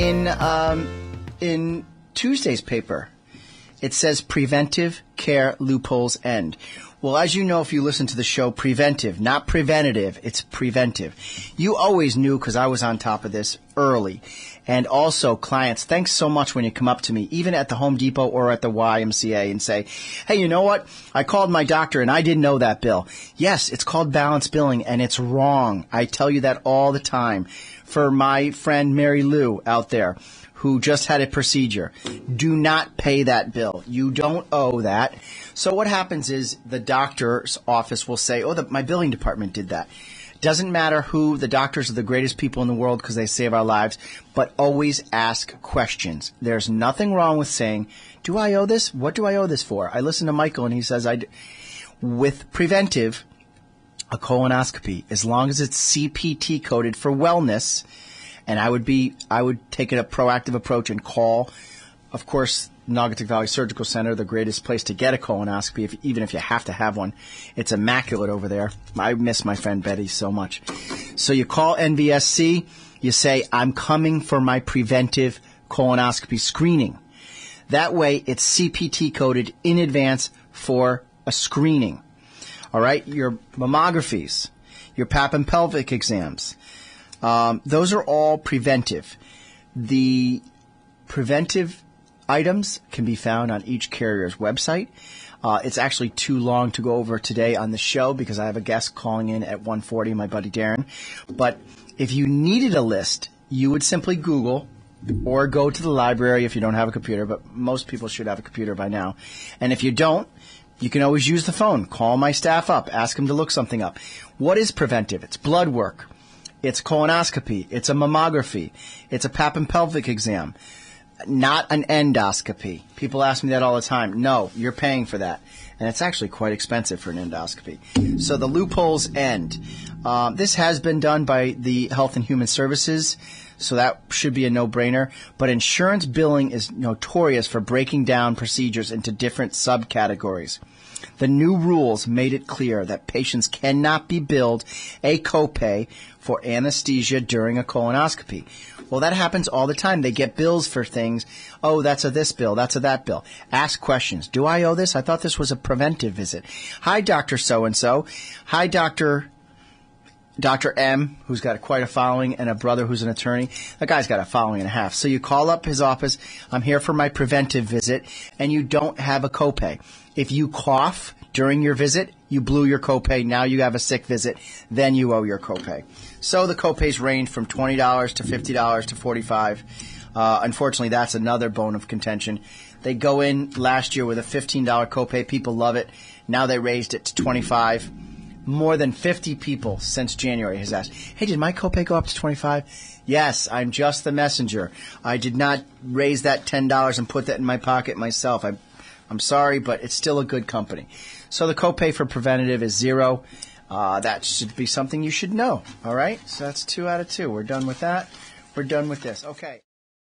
In Tuesday's paper, it says preventive care loopholes end. Well, as you know, if you listen to the show, preventive, not preventative, it's preventive. You always knew because I was on top of this early. And also, clients, thanks so much when you come up to me, even at the Home Depot or at the YMCA, and say, hey, you know what? I called my doctor and I didn't know that bill. Yes, it's called balance billing and it's wrong. I tell you that all the time. For my friend Mary Lou out there, who just had a procedure, do not pay that bill. You don't owe that. So what happens is the doctor's office will say, oh, my billing department did that. Doesn't matter who, the doctors are the greatest people in the world because they save our lives, but always ask questions. There's nothing wrong with saying, do I owe this? What do I owe this for? I listen to Michael and he says, with preventive, a colonoscopy, as long as it's CPT coded for wellness, and I would take a proactive approach and call, of course, Naugatuck Valley Surgical Center, the greatest place to get a colonoscopy, even if you have to have one. It's immaculate over there. I miss my friend Betty so much. So you call NVSC, you say, I'm coming for my preventive colonoscopy screening. That way, it's CPT coded in advance for a screening. All right, your mammographies, your pap and pelvic exams, those are all preventive. The preventive items can be found on each carrier's website. It's actually too long to go over today on the show because I have a guest calling in at 1:40, my buddy Darren. But if you needed a list, you would simply Google or go to the library if you don't have a computer, but most people should have a computer by now. And if you don't, you can always use the phone. Call my staff up. Ask them to look something up. What is preventive? It's blood work. It's colonoscopy. It's a mammography. It's a pap and pelvic exam. Not an endoscopy. People ask me that all the time. No, you're paying for that. And it's actually quite expensive for an endoscopy. So the loopholes end. This has been done by the Health and Human Services, so that should be a no-brainer. But insurance billing is notorious for breaking down procedures into different subcategories. The new rules made it clear that patients cannot be billed a copay for anesthesia during a colonoscopy. Well, that happens all the time. They get bills for things. Oh, that's a this bill. That's a that bill. Ask questions. Do I owe this? I thought this was a preventive visit. Hi, Dr. So-and-so. Hi, Dr. M, who's got quite a following, and a brother who's an attorney. That guy's got a following and a half. So you call up his office. I'm here for my preventive visit, and you don't have a copay. If you cough during your visit, you blew your copay. Now you have a sick visit. Then you owe your copay. So the copays range from $20 to $50 to $45. Unfortunately, that's another bone of contention. They go in last year with a $15 copay. People love it. Now they raised it to $25. More than 50 people since January has asked, hey, did my copay go up to $25? Yes, I'm just the messenger. I did not raise that $10 and put that in my pocket myself. I'm sorry, but it's still a good company. So the copay for preventative is $0. That should be something you should know. All right? So that's 2 out of 2. We're done with that. We're done with this. Okay.